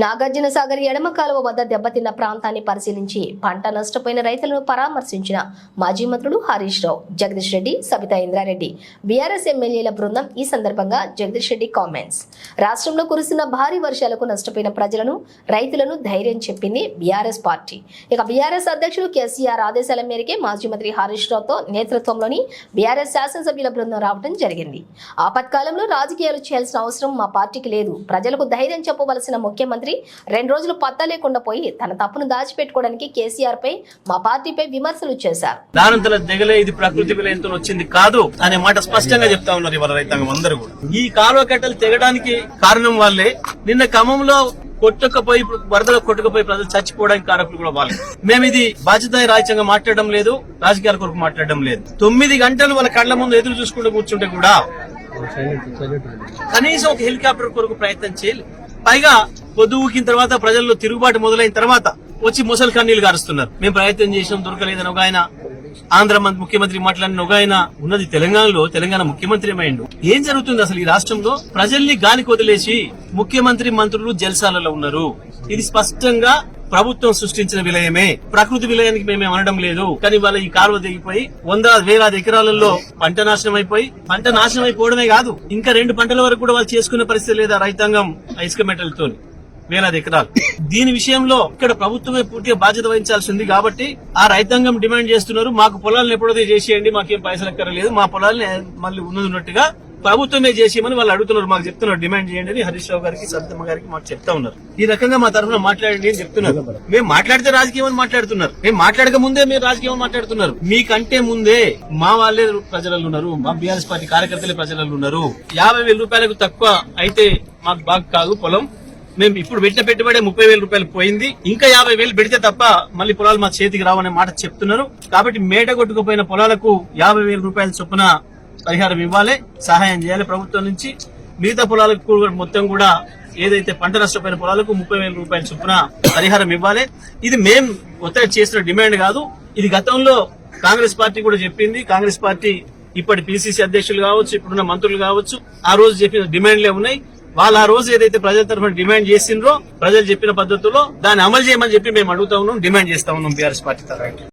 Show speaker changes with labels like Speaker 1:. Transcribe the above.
Speaker 1: నాగార్జున సాగర్ ఎడమ కాలువ వద్ద దెబ్బతిన్న ప్రాంతాన్ని పరిశీలించి పంట నష్టపోయిన రైతులను పరామర్శించిన మాజీ మంత్రులు హరీష్ రావు, జగదీష్ రెడ్డి, సబితా ఇంద్రారెడ్డి, బీఆర్ఎస్ ఎమ్మెల్యేల బృందం. ఈ సందర్భంగా జగదీష్ రెడ్డి కామెంట్స్. రాష్ట్రంలో కురుస్తున్న భారీ వర్షాలకు నష్టపోయిన ప్రజలను, రైతులను ధైర్యం చెప్పింది బీఆర్ఎస్ పార్టీ. ఇక బీఆర్ఎస్ అధ్యక్షుడు కేసీఆర్ ఆదేశాల మేరకే మాజీ మంత్రి హరీష్ రావుతో నేతృత్వంలోని బీఆర్ఎస్ శాసనసభ్యుల బృందం రావడం జరిగింది. ఆపత్కాలంలో రాజకీయాలు చేయాల్సిన అవసరం మా పార్టీకి లేదు. ప్రజలకు ధైర్యం చెప్పవలసిన ముఖ్యమంత్రి 2 రోజులు పత్తా లేకుండా పోయి తన తప్పును దాచిపెట్టుకోవడానికి కేసీఆర్ పై, మా పార్టీపై విమర్శలు చేశారు.
Speaker 2: దానంతల దిగలే ఇది ప్రకృతి విలయంతో వచ్చింది కాదు అనే మాట స్పష్టంగా చెప్తా ఉన్నారు ఇవాళ రైతాంగం అందరూ కూడా. ఈ కాలువ కట్టలు తెగడానికి కారణం వాళ్ళే. నిన్న ఖమ్మంలో కొట్టుకపోయి వరదలో కొట్టుకుపోయి ప్రజలు చచ్చిపోవడానికి కారకులు కూడా వాళ్ళు. మేము ఇది బాధ్యత రాజ్యాంగంగా మాట్లాడడం లేదు, రాజకీయాల కొరకు మాట్లాడడం లేదు. 9 గంటలు వాళ్ళ కళ్ల ముందు ఎదురు చూసుకుంటూ కూర్చుంటే కూడా కనీసం ఒక హెలికాప్టర్ కొరకు ప్రయత్నం చేయలేదు. పైగా పొద్దు ఊకిన తర్వాత ప్రజల్లో తిరుగుబాటు మొదలైన తర్వాత వచ్చి ముసలి కన్నీళ్లు గారుస్తున్నారు. మేము ప్రయత్నం చేసాం, దొరకలేదని ఒక ఆయన, ఆంధ్ర ముఖ్యమంత్రి మాట్లాడిన ఒక ఆయన, ఉన్నది తెలంగాణలో, తెలంగాణ ముఖ్యమంత్రి ఏమైండు. ఏం జరుగుతుంది అసలు ఈ రాష్ట్రంలో? ప్రజల్ని గాలికి వదిలేసి ముఖ్యమంత్రి, మంత్రులు జల్సాలలో ఉన్నారు. ఇది స్పష్టంగా ప్రభుత్వం సృష్టించిన విలయమే, ప్రకృతి విలయానికి మేమే అనడం లేదు. కానీ వాళ్ళ ఈ కాలువ దిగిపోయి 100,000 ఎకరాలలో పంట నాశనం అయిపోయి, పంట నాశనం అయిపోవడమే కాదు, ఇంకా 2 పంటల వరకు కూడా వాళ్ళు చేసుకునే పరిస్థితి లేదా రైతాంగం ఇసుక మెటల్తో 1,000 ఎకరాలు. దీని విషయంలో ఇక్కడ ప్రభుత్వమే పూర్తిగా బాధ్యత వహించాల్సి ఉంది. కాబట్టి ఆ రైతాంగం డిమాండ్ చేస్తున్నారు, మాకు పొలాలను ఎప్పుడో చేసేయండి, మాకేం పైసలు ఎక్కర్లేదు, మా పొలాలని మళ్ళీ ఉన్నట్టుగా ప్రభుత్వమే చేసేయమని వాళ్ళు అడుగుతున్నారు, మాకు చెప్తున్నారు, డిమాండ్ చేయండి అని హరీష్ రావు గారికి, సబితమ్మ గారికి మాకు చెప్తా ఉన్నారు. ఈ రకంగా మా తరఫున మాట్లాడండి అని చెప్తున్నారు. మేము మాట్లాడితే రాజకీయం అని మాట్లాడుతున్నారు, మేము మాట్లాడక ముందే మీరు రాజకీయం మాట్లాడుతున్నారు. మీకంటే ముందే మా వాళ్ళే ప్రజలలో ఉన్నారు, మా బీఆర్ఎస్ పార్టీ కార్యకర్తలే ప్రజలలో ఉన్నారు. 50,000 రూపాయలకు తక్కువ అయితే మాకు బాగా కాదు పొలం. మేము ఇప్పుడు పెట్టిన పెట్టుబడి 30,000 రూపాయలు పోయింది, ఇంకా 50,000 పెడితే తప్ప మళ్ళీ పొలాలు మా చేతికి రావనే మాట చెప్తున్నారు. కాబట్టి మేట కొట్టుకుపోయిన పొలాలకు 50,000 రూపాయల చొప్పున పరిహారం ఇవ్వాలి, సహాయం చేయాలి ప్రభుత్వం నుంచి. మిగతా పొలాలకు మొత్తం కూడా ఏదైతే పంట నష్టపోయిన పొలాలకు 30,000 రూపాయల చొప్పున పరిహారం ఇవ్వాలి. ఇది మేం కొత్తగా చేసిన డిమాండ్ కాదు, ఇది గతంలో కాంగ్రెస్ పార్టీ కూడా చెప్పింది. కాంగ్రెస్ పార్టీ ఇప్పటి పిసిసి అధ్యక్షులు కావచ్చు, ఇప్పుడున్న మంత్రులు కావచ్చు, ఆ రోజు చెప్పిన డిమాండ్లే ఉన్నాయి. వాళ్ళు ఆ రోజు ఏదైతే ప్రజల తరఫున డిమాండ్ చేసిండ్రో, ప్రజలు చెప్పిన పద్ధతిలో దాన్ని అమలు చేయమని చెప్పి మేము అడుగుతా ఉన్నాం, డిమాండ్ చేస్తా ఉన్నాం బీఆర్ఎస్ పార్టీ తరఫున.